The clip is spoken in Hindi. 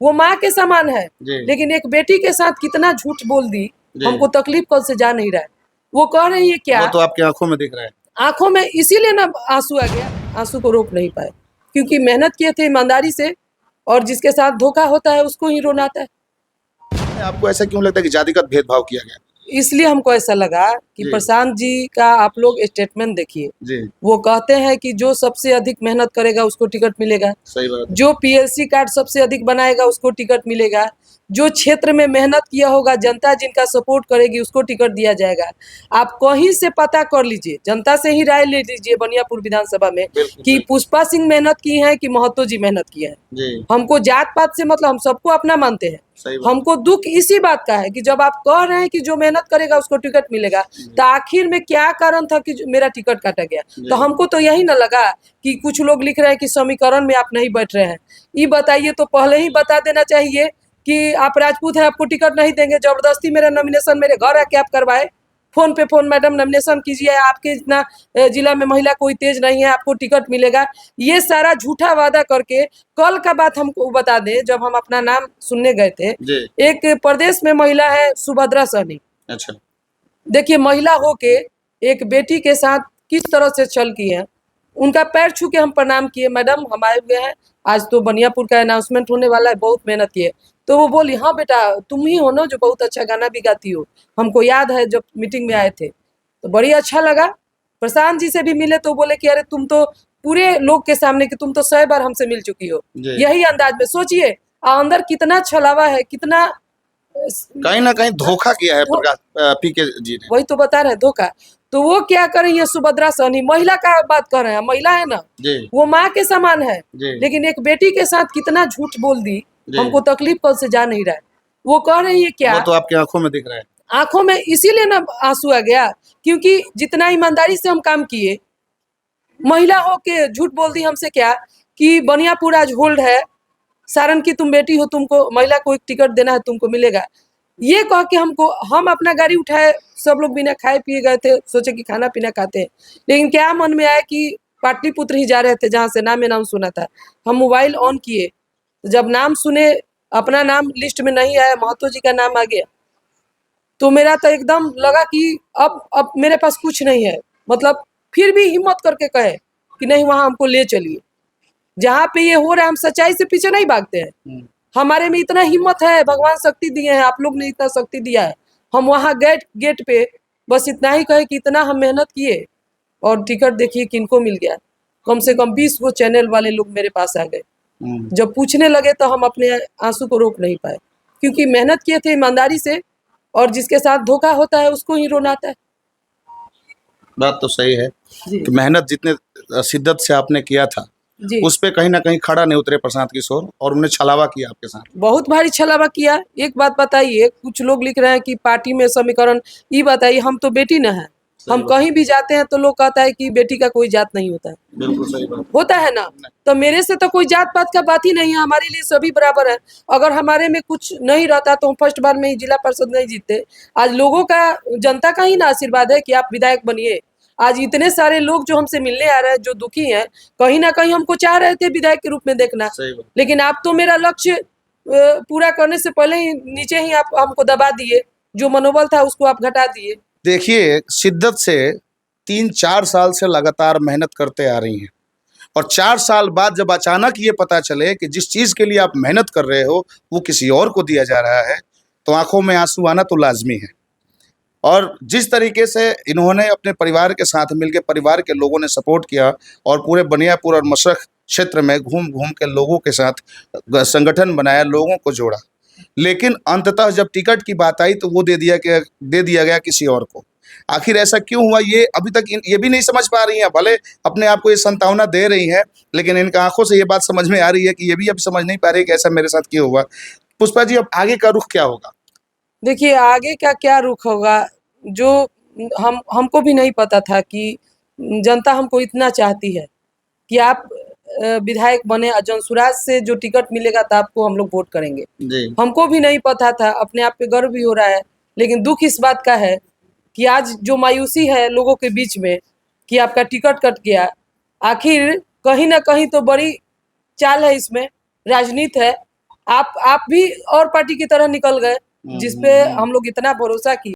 वो माँ के समान है, जी। लेकिन एक बेटी के साथ कितना झूठ बोल दी, जी। हमको तकलीफ कल से जा नहीं रहा है। वो कह रही है क्या, वो तो आपकी आंखों में दिख रहा है। आंखों में, इसीलिए ना आंसू आ गया, आंसू को रोक नहीं पाए, क्योंकि मेहनत किए थे ईमानदारी से, और जिसके साथ धोखा होता है उसको ही रोना आता है। आपको ऐसा क्यों लगता है कि जातिगत भेदभाव किया गया? इसलिए हमको ऐसा लगा कि जी। प्रशांत जी का आप लोग स्टेटमेंट देखिए, जी। वो कहते हैं कि जो सबसे अधिक मेहनत करेगा उसको टिकट मिलेगा, सही बात है। जो पीएलसी कार्ड सबसे अधिक बनाएगा उसको टिकट मिलेगा, जो क्षेत्र में मेहनत किया होगा, जनता जिनका सपोर्ट करेगी उसको टिकट दिया जाएगा। आप कहीं से पता कर लीजिए, जनता से ही राय ले लीजिए बनियापुर विधानसभा में कि पुष्पा सिंह मेहनत की है कि महतो जी मेहनत किए हैं। जी। हमको जात पात से मतलब, हम सबको अपना मानते हैं। हमको दुख इसी बात का है कि जब आप कह रहे हैं कि जो मेहनत करेगा उसको टिकट मिलेगा, तो आखिर में क्या कारण था कि मेरा टिकट काटा गया? तो हमको तो यही ना लगा कि कुछ लोग लिख रहे हैं कि समीकरण में आप नहीं बैठ रहे हैं। ये बताइए, तो पहले ही बता देना चाहिए कि आप राजपूत हैं, आपको टिकट नहीं देंगे, जबरदस्ती मेरा नॉमिनेशन मेरे घर आके आप करवाए, फोन पे फोन, मैडम नॉमिनेशन कीजिए, आपके इतना जिला में महिला कोई तेज नहीं है, आपको टिकट मिलेगा। ये सारा झूठा वादा करके कल का बात हमको बता दें, जब हम अपना नाम सुनने गए थे, एक प्रदेश में महिला है सुभद्रा सहनी। अच्छा। देखिए, महिला होके एक बेटी के साथ किस तरह से छल की है, उनका पैर छू के हम प्रणाम किए, मैडम हम आए हुए हैं, आज तो बनियापुर का अनाउंसमेंट होने वाला है, बहुत मेहनत किए। तो वो बोली, हाँ बेटा तुम ही हो ना जो बहुत अच्छा गाना भी गाती हो, हमको याद है जब मीटिंग में आए थे। तो बड़ी अच्छा लगा। प्रशांत जी से भी मिले तो बोले कि अरे तुम तो पूरे लोग के सामने कि तुम तो 100 बार हमसे मिल चुकी हो, यही अंदाज में। सोचिए अंदर कितना छलावा है, कितना कहीं ना कहीं धोखा किया है पीके जी ने। वही तो बता रहे धोखा। तो वो क्या कर रही है सुभद्रा सहनी, महिला का बात कर रहे हैं, महिला है ना, वो माँ के समान है, लेकिन एक बेटी के साथ कितना झूठ बोल दी, हमको तकलीफ कल से जा नहीं रहा है। वो कह रही है क्या, वो तो आपकी आंखों में दिख रहा है। आंखों में, इसीलिए ना आंसू आ गया, क्योंकि जितना ईमानदारी से हम काम किए, महिला हो के झूठ बोल दी हमसे क्या कि बनियापुर आज होल्ड है, सारण की तुम बेटी हो, तुमको महिला को एक टिकट देना है, तुमको मिलेगा। ये कह के हमको, हम अपना गाड़ी उठाए, सब लोग बिना खाए पिए गए थे, सोचे कि खाना पीना खाते हैं, लेकिन क्या मन में आया कि पाटलिपुत्र ही जा रहे थे जहाँ से नाम सुना था। हम मोबाइल ऑन किए, जब नाम सुने, अपना नाम लिस्ट में नहीं आया, महतो जी का नाम आ गया, तो मेरा तो एकदम लगा कि अब मेरे पास कुछ नहीं है, मतलब फिर भी हिम्मत करके कहे कि नहीं वहां हमको ले चलिए, जहाँ पे ये हो रहा है हम सच्चाई से पीछे नहीं भागते हैं। हमारे में इतना हिम्मत है, भगवान शक्ति दिए हैं, आप लोग ने इतना शक्ति दिया है। हम वहाँ गेट पे बस इतना ही कहे कि इतना हम मेहनत किए, और टिकट देखिए किनको मिल गया। कम से कम 20 गो चैनल वाले लोग मेरे पास आ गए। जब पूछने लगे तो हम अपने आंसू को रोक नहीं पाए, क्योंकि मेहनत किए थे ईमानदारी से, और जिसके साथ धोखा होता है उसको ही रोना आता है। बात तो सही है कि मेहनत जितने शिद्दत से आपने किया था, उस पे कहीं ना कहीं खड़ा नहीं उतरे प्रशांत किशोर, और उन्हें छलावा किया आपके साथ, बहुत भारी छलावा किया। एक बात बताइए, कुछ लोग लिख रहे हैं कि पार्टी में समीकरण, ये बताइए, हम तो बेटी न है, हम कहीं भी जाते हैं तो लोग कहता है कि बेटी का कोई जात नहीं होता है। बिल्कुल सही बात होता है ना, तो मेरे से तो कोई जात पात का बात ही नहीं है, हमारे लिए सभी बराबर है। अगर हमारे में कुछ नहीं रहता तो हम फर्स्ट बार में ही जिला परिषद नहीं जीतते। आज लोगों का, जनता का ही ना आशीर्वाद है कि आप विधायक बनिए। आज इतने सारे लोग जो हमसे मिलने आ रहे हैं, जो दुखी हैं, कहीं ना कहीं हमको चाह रहे थे विधायक के रूप में देखना, लेकिन आप तो मेरा लक्ष्य पूरा करने से पहले ही नीचे ही आप हमको दबा दिए, जो मनोबल था उसको आप घटा दिए। देखिए, शिद्दत से 3-4 साल से लगातार मेहनत करते आ रही हैं, और 4 साल बाद जब अचानक ये पता चले कि जिस चीज़ के लिए आप मेहनत कर रहे हो वो किसी और को दिया जा रहा है, तो आंखों में आंसू आना तो लाजमी है। और जिस तरीके से इन्होंने अपने परिवार के साथ मिलकर, परिवार के लोगों ने सपोर्ट किया, और पूरे बनियापुर और मशरक क्षेत्र में घूम घूम के लोगों के साथ संगठन बनाया, लोगों को जोड़ा, लेकिन अंततः जब टिकट की बात आई तो वो दे दिया गया किसी और को। आखिर ऐसा क्यों हुआ, ये अभी तक ये भी नहीं समझ पा रही हैं। भले अपने आप को ये सांत्वना दे रही हैं, लेकिन इनका आंखों से ये बात समझ में आ रही है कि ये भी अब समझ नहीं पा रही कि ऐसा मेरे साथ क्यों हुआ। पुष्पा जी, अब आगे का रुख क्या होगा? देखिए, आगे का क्या रुख होगा, जो हमको भी नहीं पता था कि जनता हमको इतना चाहती है कि आप विधायक बने, जनसुराज से जो टिकट मिलेगा तो आपको हम लोग वोट करेंगे। हमको भी नहीं पता था, अपने आप पे गर्व भी हो रहा है, लेकिन दुख इस बात का है कि आज जो मायूसी है लोगों के बीच में कि आपका टिकट कट गया। आखिर कहीं ना कहीं तो बड़ी चाल है इसमें, राजनीति है। आप भी और पार्टी की तरह निकल गए जिसपे हम लोग इतना भरोसा किए।